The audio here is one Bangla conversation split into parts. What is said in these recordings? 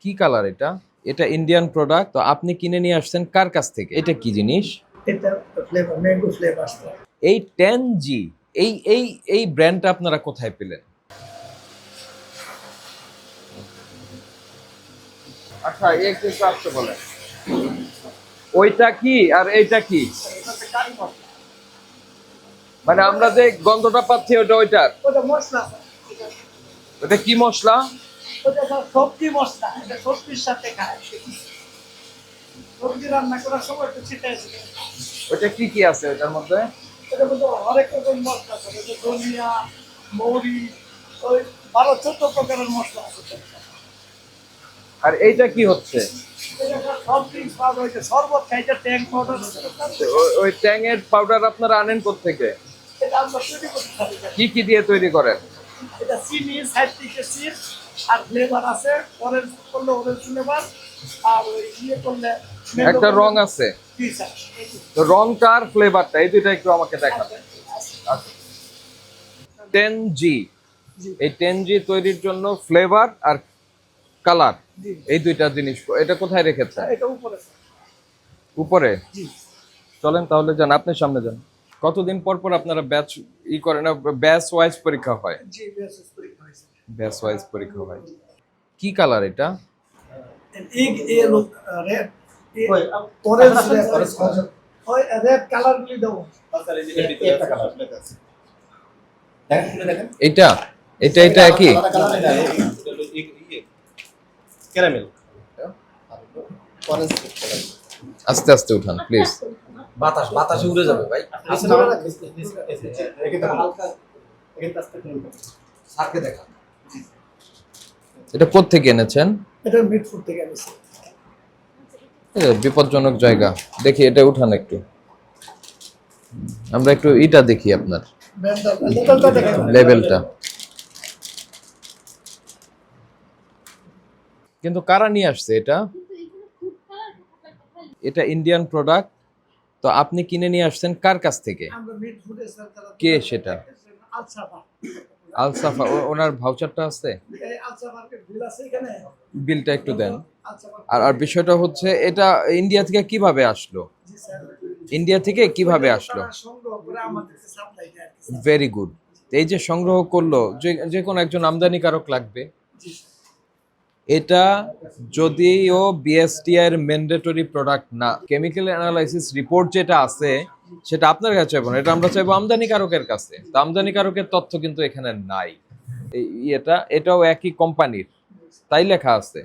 কি কালার এটা? এটা ইন্ডিয়ান প্রোডাক্ট। তো আপনি কিনে নিয়ে আসছেন কার কাছ থেকে? এটা কি জিনিস? এটা ফ্লেভার ম্যাঙ্গো ফ্লেভার। এই 10G এই ব্র্যান্ডটা আপনারা কোথায় পেলেন? আচ্ছা, এই একটু আসতে বলেন। ওইটা কি আর এইটা কি? মানে আমরা যে গন্ধটা পাচ্ছি ওটা ওইটার? ওটা মশলা, ওটা কি মশলা? ওটা সবজি মশলা। এটা সবজির সাথে খায়। সবজি রান্না করার সময় একটু ছিটাই ছিটাই। ওটা কি কি আছে ওটার মধ্যে? এটার মধ্যে অনেক রকম মশলা আছে। এটা ধনিয়া, মৌরি, ওই 12-14 প্রকারের মশলা আছে। আর এইটা কি হচ্ছে? এটা সব ড্রিঙ্কস পাউডার, হয়েছে শরবত খাই, এটা ট্যাঙ্ক পাউডার। ওই ট্যাংয়ের পাউডার আপনারা আনেন কোত্থেকে? এটা আমরা তৈরি করতে পারি। কি কি দিয়ে তৈরি করেন? এটা চিনি, সাইট্রিক অ্যাসিড আর ফ্লেভার আছে। অরেঞ্জ করলে অরেঞ্জ ফ্লেভার, আর ওই ইয়ে করলে একটা রং আছে। তো রংটা আর ফ্লেভারটা এই দুইটা একটু আমাকে দেখান। আচ্ছা, 10G, এই 10G তৈরির জন্য ফ্লেভার আর কালার এই দুইটা জিনিস এটা কোথায় রেখেছে? এটা উপরে। উপরে? জি চলেন তাহলে যান, আপনি সামনে যান। কতদিন পর পর আপনারা ব্যাচ করেন না? ব্যাচ ওয়াইজ পরীক্ষা হয়? জি বেসিস পরীক্ষা হয়েছে। ব্যাচ ওয়াইজ পরীক্ষা হয়। কি কালার এটা? এগ ইয়েলো রেড অরেঞ্জ ওই রেড কালার গুলি দাও। একটা কালার আছে। দেখেন এটা এটা এটা কি? ক্যারামেল অরেঞ্জ আস্তে আস্তে উঠান প্লিজ। বাতাসে উড়ে যাবে ভাই। স্যারকে দেখা। এটা কোত্থেকে এনেছেন? এটা মিডফুড থেকে আনিছি। এটা বিপজ্জনক জায়গা। দেখি এটা উঠান একটু, আমরা একটু ইটা দেখি আপনার লেভেলটা দেখেন। লেভেলটা। কিন্তু কারা নিয়ে আসছে এটা? এটা ইন্ডিয়ান প্রোডাক্ট। তো আপনি কিনে নিয়ে আসছেন কার কাছ থেকে? আমরা মিডফুডে স্যার তারা কে সেটা? আলসাফা। আলসাফা, ওনার ভাউচারটা আছে? এই আলসাফাকে বিল আছে এখানে। বিলটা একটু দেন। আলসাফা। আর বিষয়টা হচ্ছে এটা ইন্ডিয়া থেকে কিভাবে আসলো? জি স্যার। ইন্ডিয়া থেকে কিভাবে আসলো? তারা সংগ্রহ করে আমাদেরকে সাপ্লাই দেয়। Very good. এই যে সংগ্রহ করলো, যে কোনো একজন আমদানিকারক লাগবে। জি এটা যদিও বিএসটিআই এর ম্যান্ডেটরি প্রোডাক্ট না, কেমিক্যাল অ্যানালাইসিস রিপোর্ট যেটা আছে সেটা আপনার কাছে চাইবো না, এটা আমরা চাইবো আমদানিকারকের কাছে। তো আমদানিকারকের তথ্য কিন্তু এখানে নাই। এটাও একই কোম্পানির, তাই লেখা আছে।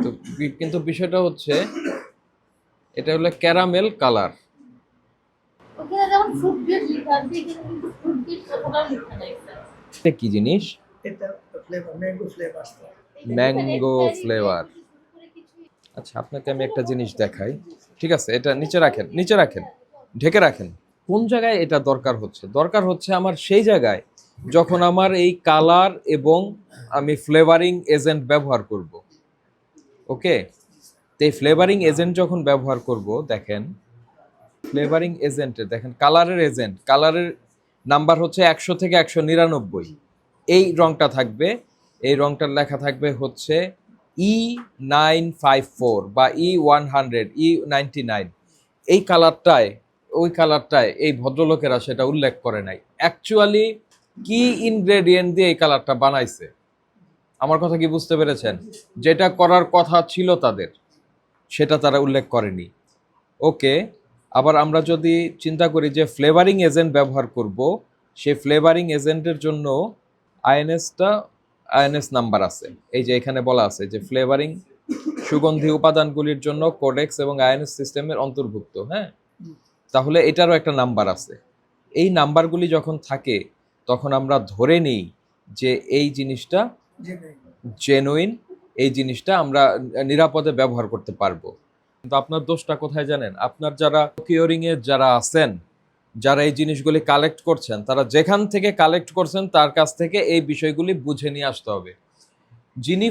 তো কিন্তু বিষয়টা হচ্ছে এটা হলো ক্যারামেল কালার। ওখানে যেমন ফ্রুট বিট লেখা আছে, এখানে কিন্তু ফ্রুট বিট কতটা লেখা নাই স্যার। এটা কি জিনিস? এটা flavour mango flavour. Mango flavour. আচ্ছা, আপনাকে আমি একটা জিনিস দেখাই। ঠিক আছে, এটা নিচে রাখেন, নিচে রাখেন, ঢেকে রাখেন। কোন জায়গায় এটা দরকার হচ্ছে? দরকার হচ্ছে আমার সেই জায়গায় যখন আমার এই কালার এবং আমি ফ্লেভারিং এজেন্ট ব্যবহার করব। ওকে, তো এই ফ্লেভারিং এজেন্ট যখন ব্যবহার করব, দেখেন ফ্লেভারিং এজেন্টে দেখেন কালারের এজেন্ট, কালারের নাম্বার হচ্ছে 100 থেকে 199। এই রংটা থাকবে, এই রংটার লেখা থাকবে হচ্ছে E954 বা E100, E99। এই কালারটায়, ওই কালারটায় এই ভদ্রলোকেরা সেটা উল্লেখ করে নাই অ্যাকচুয়ালি কি ইনগ্রেডিয়েন্ট দিয়ে এই কালারটা বানাইছে। আমার কথা কি বুঝতে পেরেছেন? যেটা করার কথা ছিল তাদের, সেটা তারা উল্লেখ করেনি। ওকে, আবার আমরা যদি চিন্তা করি যে ফ্লেভারিং এজেন্ট ব্যবহার করব, সেই ফ্লেভারিং এজেন্টের জন্য আইএনএস নাম্বার আছে। এই যে এখানে বলা আছে যে ফ্লেভারিং সুগন্ধি উপাদানগুলির জন্য কোডেক্স এবং আইএনএস সিস্টেমের অন্তর্ভুক্ত। হ্যাঁ, তাহলে এটারও একটা নাম্বার আছে। এই নাম্বারগুলি যখন থাকে তখন আমরা ধরে নিই যে এই জিনিসটা জেনুইন, এই জিনিসটা আমরা নিরাপদে ব্যবহার করতে পারবো। কিন্তু আপনার দোষটা কোথায় জানেন? আপনার যারা প্রকিউরিং এ যারা আছেন, যারা এই জিনিসগুলি কালেক্ট করছেন, তারা যেখান থেকে কালেক্ট করছেন তার কাছ থেকে এই বিষয়গুলি বুঝে নিয়ে আসতে হবে। যিনি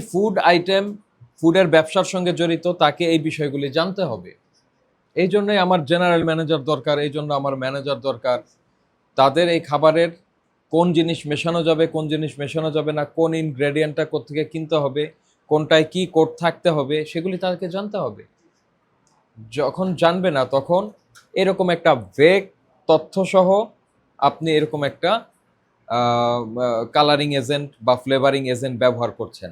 ফুডের ব্যবসার সঙ্গে জড়িত, তাকে এই বিষয়গুলি জানতে হবে। এই জন্যই আমার জেনারেল ম্যানেজার দরকার, এই জন্য আমার ম্যানেজার দরকার। তাদের এই খাবারের কোন জিনিস মেশানো যাবে, কোন জিনিস মেশানো যাবে না, কোন ইনগ্রেডিয়েন্টটা কোত্থেকে কিনতে হবে, কোনটায় কি কোড থাকতে হবে সেগুলি তাদেরকে জানতে হবে। যখন জানবে না তখন এরকম একটা ভেগ তথ্য সহ আপনি এরকম একটা কালারিং এজেন্ট বা ফ্লেভারিং এজেন্ট ব্যবহার করছেন,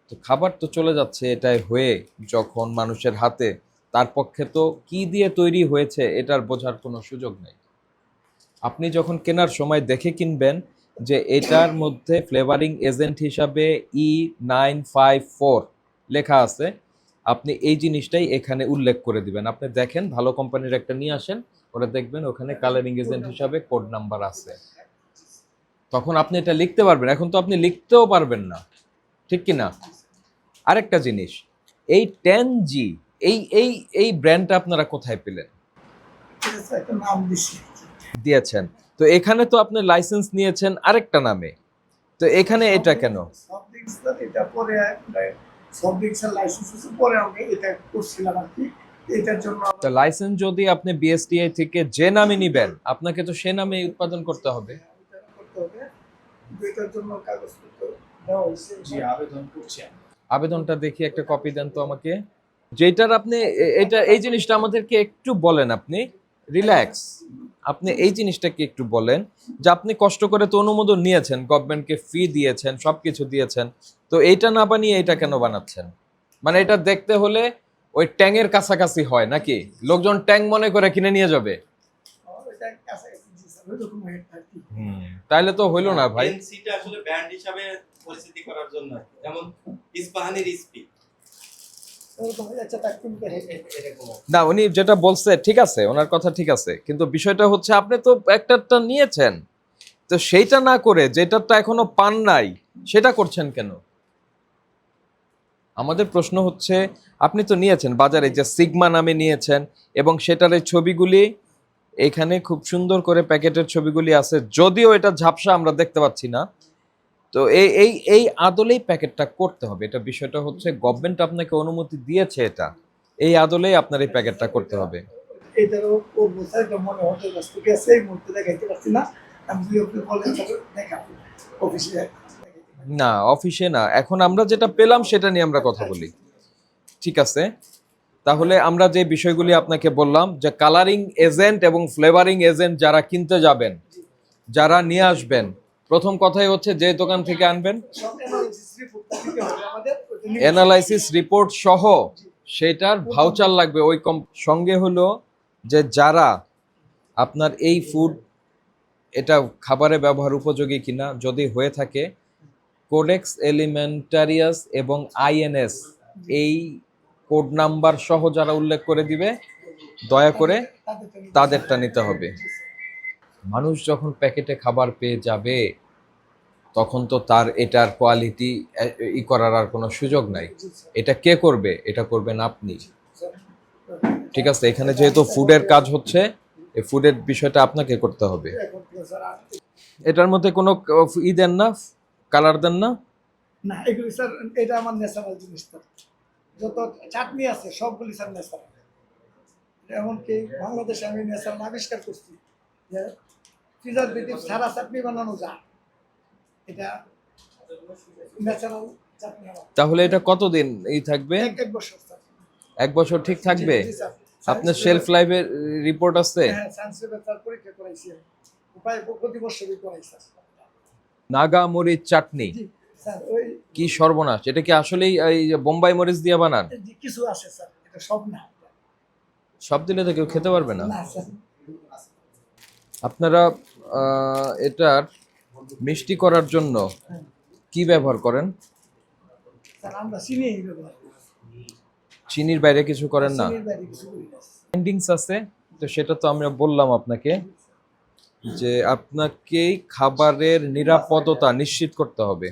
তো খাবার তো চলে যাচ্ছে এটাই হয়ে যখন মানুষের হাতে, তার পক্ষে তো কি দিয়ে তৈরি হয়েছে এটার বোঝার কোনো সুযোগ নেই। আপনি যখন কেনার সময় দেখে কিনবেন যে এটার মধ্যে ফ্লেভারিং এজেন্ট হিসাবে E954 লেখা আছে, আপনি এই জিনিসটাই এখানে উল্লেখ করে দিবেন। আপনি দেখেন ভালো কোম্পানির একটা নিয়ে আসেন, ওরা দেখবেন ওখানে কালারিং এজেন্ট হিসাবে কোড নাম্বার আছে, তখন আপনি এটা লিখতে পারবেন। এখন তো আপনি লিখতেও পারবেন না, ঠিক কি না? আরেকটা জিনিস, এই 10G এই এই এই ব্র্যান্ডটা আপনারা কোথায় পেলেন? ঠিক আছে, একটা নাম দিছি। দিয়েছেন তো এখানে তো আপনি লাইসেন্স নিয়েছেন আরেকটা নামে, তো এখানে এটা কেন? সব ডিক্সের এটা পরে সব ডিক্সের লাইসেন্স আছে, পরে আমি এটা করছিলাম আর কি। এটার জন্য তো লাইসেন্স যদি আপনি বিএসটিআই থেকে যে নামে নিবেন, আপনাকে তো সে নামে উৎপাদন করতে হবে। করতে হবে, কিন্তু এটার জন্য কাগজপত্র দেওয়া হয়েছে। জি, আবেদন করছি। আবেদনটা দেখি একটা কপি দেন তো আমাকে, যেটার আপনি এটা এই জিনিসটা আমাদেরকে একটু বলেন। আপনি রিল্যাক্স, আপনি এই জিনিসটাকে একটু বলেন যে আপনি কষ্ট করে তো অনুমোদন নিয়েছেন, গভর্নমেন্টকে ফি দিয়েছেন, সবকিছু দিয়েছেন, তো এইটা না বানিয়ে এটা কেন বানাচ্ছেন? মানে এটা দেখতে হলে ওই ট্যাংয়ের কাছাকাছি হয় নাকি? লোকজন ট্যাং মনে করে কিনে নিয়ে যাবে। এটা কাছাকাছি দিয়েছে, ওইরকম হয়ে থাকে। তাইলে তো হইলো না ভাই। এনসিটা আসলে ব্র্যান্ড হিসাবে পরিচিতি করার জন্য, যেমন ইস্পাহানি রিসপি ওইরকম হয়ে যাচ্ছে, তা কিনতে এরকম। না, উনি যেটা বলছে ঠিক আছে, ওনার কথা ঠিক আছে, কিন্তু বিষয়টা হচ্ছে আপনি তো একটা নিয়েছেন, তো সেইটা না করে যেটাটা এখনো পান নাই সেটা করছেন কেন? আমাদের প্রশ্ন হচ্ছে, আপনি তো নিয়েছেন বাজারে যে সিগমা নামে নিয়েছেন, এবং সেটার এই ছবিগুলি এখানে খুব সুন্দর করে প্যাকেটের ছবিগুলি আছে, যদিও এটা ঝাপসা আমরা দেখতে পাচ্ছি না। তো এই আদলেই প্যাকেটটা করতে হবে। এটা বিষয়টা হচ্ছে গভর্নমেন্ট আপনাকে অনুমতি দিয়েছে, এটা এই আদলেই আপনার এই প্যাকেটটা করতে হবে। এটারও করবো স্যার, এটা মনে হতে ব্যস্ত গেছে, এই মুহূর্তে দেখাইতে পারছি না। আমি যদি আপনি বলেন তাহলে দেখাবো অফিসে। না, অফিসে না, এখন আমরা যেটা পেলাম সেটা নিয়ে আমরা কথা বলি, ঠিক আছে? তাহলে আমরা যে বিষয়গুলি আপনাকে বললাম, যে কালারিং এজেন্ট এবং ফ্লেভারিং এজেন্ট যারা কিনতে যাবেন, যারা নিয়ে আসবেন, প্রথম কথাই হচ্ছে যে দোকান থেকে আনবেন সব অ্যানালিসিস রিপোর্ট দিতে হবে আমাদের, ওইটা নিয়ে- অ্যানালাইসিস রিপোর্ট সহ সেটার ভাউচার লাগবে। ওই সঙ্গে হলো যে যারা আপনার এই ফুড এটা খাবারে ব্যবহার উপযোগী কিনা, যদি হয়ে থাকে কোডেক্স এলিমেন্টারিয়াস এবং আইএনএস এই কোড নাম্বার সহ যারা উল্লেখ করে দিবে, দয়া করে তাদেরটা নিতে হবে। মানুষ যখন প্যাকেটে খাবার পেয়ে যাবে তখন তো তার এটার কোয়ালিটি করার আর কোনো সুযোগ নাই। এটা কে করবে? এটা করবেন আপনি, ঠিক আছে? এখানে যেহেতু ফুডের কাজ হচ্ছে, এই ফুডের বিষয়টা আপনাকে করতে হবে। এখন তো স্যার এটার মধ্যে কোনো ই দেন না, কালার দেন না? না, এগুলি স্যার এটা আমার ন্যাচারাল জিনিস। স্যার যত চাটনি আছে সবগুলি স্যার ন্যাচারাল। এমনকি বাংলাদেশে আমি ন্যাচারাল আবিষ্কার করছি যে প্রিজারভেটিভ ছাড়া চাটনি বানানো যায়। এটা ন্যাচারাল চাটনি আমার। তাহলে এটা কতদিন থাকবে? এক বছর স্যার। 1 বছর ঠিক থাকবে? জি, স্যার। আপনার শেলফ লাইফের রিপোর্ট আছে? হ্যাঁ, সায়েন্সের স্যার পরীক্ষা করাইছি আমি। উপায় প্রতি বছরই করাই স্যার। নাগা মরিচ চাটনি, জি স্যার, ওই কি সর্বনাশ! এটা কি আসলেই এই যে বোম্বাই মরিচ দিয়ে বানান? যে কিছু আছে স্যার, এটা সব না। সব দিলে তো কেউ খেতে পারবে না। না স্যার, আপনারা এটার মিষ্টি করার জন্য কি ব্যবহার করেন? স্যার আমরা চিনি ব্যবহার করি। চিনির বাইরে কিছু করেন না? চিনির বাইরে কিছু করি না। ফাইন্ডিংস আছে, তো সেটা তো আমরা বললাম আপনাকে যে আপনাকে খাবারের নিরাপদতা নিশ্চিত করতে হবে,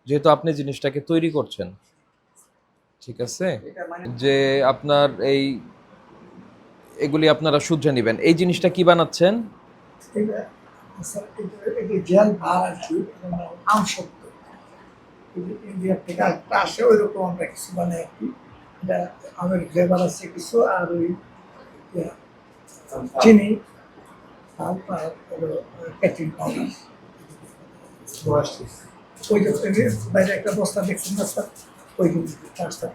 যেহেতু আপনি জিনিসটাকে তৈরি করছেন, ঠিক আছে? যে আপনার এগুলি আপনারা শুধরে নেবেন। এই জিনিসটা কি বানাচ্ছেন? এটা স্যার এটা জেল ভার আর কি, আমসত্ব ইন্ডিয়ার থেকে একটা আসে, ওই রকম আমরা কিছু বানাই আর কি। এটা আমের ফ্লেভার আছে কিছু, আর ওই চিনি আর প্যাকিং পাউডার। ওই যে বাইরে একটা বস্তা দেখছেন না স্যার, ওইখান থেকে ট্রান্সফার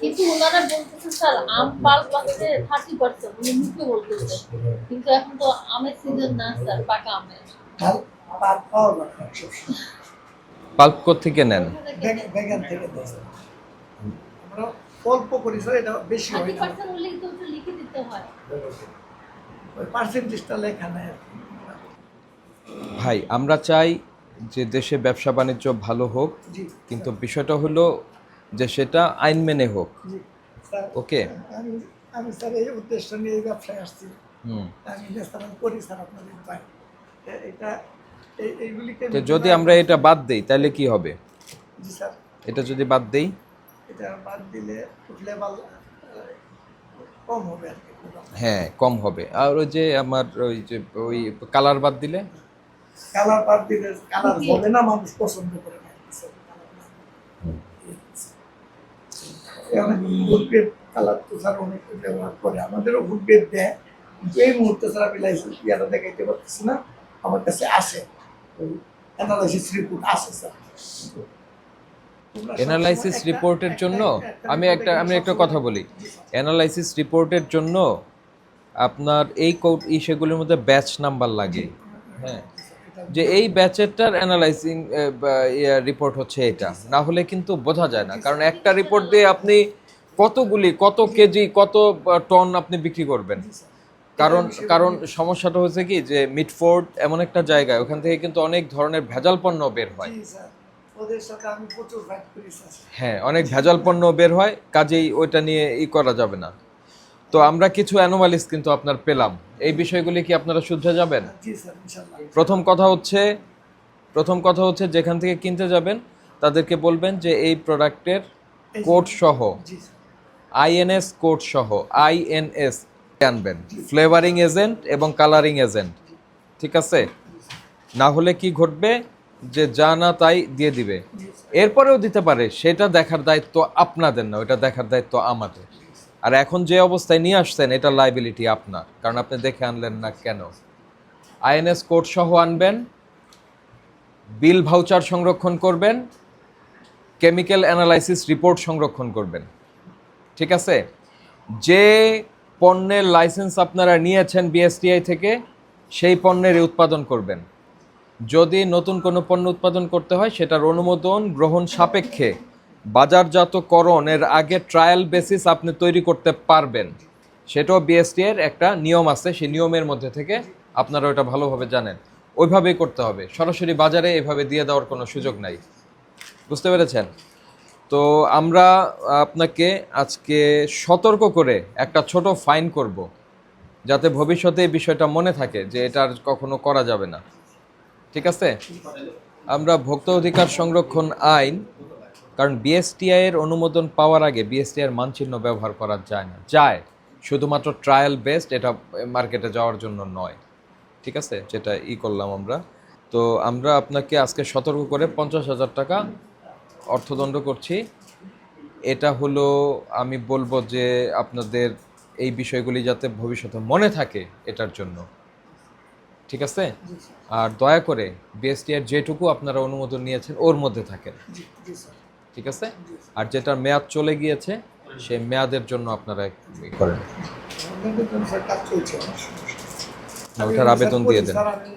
কিন্তু ওনারা বলতেছে স্যার আম পাল্প আছে 30%, উনি মুখে বলতেছে, কিন্তু এখন তো আমের সিজন না স্যার, পাকা আমের। পার পাওয়া যায় না সবসময়। পাল্প থেকে নেন? ভেগান থেকে দেয় স্যার। আমরা অল্প করি স্যার, এটা বেশি হয় না। 30% হলে তো ওটা লিখে দিতে হয়। ওই পার্সেন্টেজটা লেখা নাই আর কি। ভাই আমরা চাই যে দেশে ব্যবসা বাণিজ্য ভালো হোক, জি কিন্তু বিষয়টা হলো যে সেটা আইন মেনে হোক। জি স্যার, ওকে। আমি স্যার এই উদ্দেশ্য নিয়ে এই ব্যবসায় আসছি। হুম। আমি ন্যাশনাল করি স্যার আপনাদের পাই এটা এইগুলিকে তো যদি আমরা এটা বাদ দেই তাহলে কি হবে? জি স্যার, এটা যদি বাদ দেই এটা বাদ দিলে লেভেল কম হবে আর কি। হ্যাঁ কম হবে। আর ওই যে আমার ওই কালার বাদ দিলে কালার বাদ দিলে কালার হবে না, মানুষ পছন্দ করে না স্যার। উদ্ভিদ কালার তো স্যার অনেক ব্যবহার করে, আমাদেরও উদ্ভিদ দেয়, কিন্তু এই মুহূর্তে স্যার আমি লাইসেন্স ইয়াটা দেখাইতে পারতেছি না। আমার কাছে আসে ওই অ্যানালাইসিস রিপোর্ট আসে স্যার। অ্যানালাইসিস রিপোর্টের জন্য আমি একটা কথা বলি। অ্যানালাইসিস রিপোর্টের জন্য আপনার এই সেগুলোর মধ্যে ব্যাচ নাম্বার লাগে। হ্যাঁ, যে এই ব্যাচেরটার অ্যানালাইজিং রিপোর্ট হচ্ছে এটা, না হলে কিন্তু বোঝা যায় না। কারণ একটা রিপোর্ট দিয়ে আপনি কত কেজি কত টন আপনি বিক্রি করবেন। কারণ সমস্যাটা হচ্ছে কি যে মিটফোর্ড এমন একটা জায়গায়, ওখান থেকে কিন্তু অনেক ধরনের ভেজাল পণ্য বের হয়। জি স্যার, ওদের সাথে আমি প্রচুর ফাইট করি স্যার। হ্যাঁ, অনেক ভেজাল পণ্য বের হয়, কাজেই ওইটা নিয়ে করা যাবে না। তো আমরা কিছু অ্যানোমালিস কিন্তু আপনার পেলাম, এই বিষয়গুলি কি আপনারা শুধরে যাবেন? জি স্যার, ইনশাআল্লাহ। প্রথম কথা হচ্ছে যেখান থেকে কিনতে যাবেন তাদেরকে বলবেন যে এই প্রোডাক্টের কোড সহ, জি স্যার, আইএনএস কোড সহ আইএনএস আনবেন, ফ্লেভারিং এজেন্ট এবং কালারিং এজেন্ট। ঠিক আছে? না হলে কি ঘটবে যে যা না তাই দিয়ে দিবে। এরপরেও দিতে পারে, সেটা দেখার দায়িত্ব আপনাদের না, ওটা দেখার দায়িত্ব আমাদের। আর এখন যে অবস্থায় নিয়ে আসছেন এটা লাইবিলিটি আপনার, কারণ আপনি দেখে আনলেন না কেন। আইএনএস কোড সহ আনবেন, বিল ভাউচার সংরক্ষণ করবেন, কেমিক্যাল অ্যানালাইসিস রিপোর্ট সংরক্ষণ করবেন। ঠিক আছে? যে পণ্যের লাইসেন্স আপনারা নিয়েছেন বিএসটিআই থেকে, সেই পণ্যের উৎপাদন করবেন। যদি নতুন কোনো পণ্য উৎপাদন করতে হয় সেটার অনুমোদন গ্রহণ সাপেক্ষে বাজারজাতকরণের আগে ট্রায়াল বেসিস আপনি তৈরি করতে পারবেন। সেটাও বিএসটিআই এর একটা নিয়ম আছে, সেই নিয়মের মধ্যে থেকে আপনারা ওটা ভালোভাবে জানেন। ওইভাবেই করতে হবে, সরাসরি বাজারে এভাবে দিয়ে দেওয়ার কোনো সুযোগ নাই। বুঝতে পেরেছেন? তো আমরা আপনাকে আজকে সতর্ক করে একটা ছোট ফাইন করব, যাতে ভবিষ্যতে এই বিষয়টা মনে থাকে যে এটা আর কখনো করা যাবে না। ঠিক আছে? আমরা ভোক্তা অধিকার সংরক্ষণ আইন, কারণ বিএসটিআই এর অনুমোদন পাওয়ার আগে বিএসটিআই এর মানচিহ্ন ব্যবহার করা যায় না, শুধুমাত্র ট্রায়াল বেসড, এটা মার্কেটে যাওয়ার জন্য নয়। ঠিক আছে? যেটা করলাম আমরা। তো আমরা আপনাকে আজকে সতর্ক করে 50,000 টাকা অর্থদণ্ড করছি। এটা হলো, আমি বলবো যে আপনাদের এই বিষয়গুলি যাতে ভবিষ্যতে মনে থাকে এটার জন্য। ঠিক আছে? আর দয়া করে বিএসটিআই যেটুকু আপনারা অনুমোদন নিয়েছেন ওর মধ্যে থাকেন। জি জি স্যার। ঠিক আছে? আর যেটার মেয়াদ চলে গিয়েছে সেই মেয়াদের জন্য আপনারা করেন, আমাদের জন্য স্যার কাজ চলছে। ওটার আবেদন দিয়ে দেন। স্যার, আমি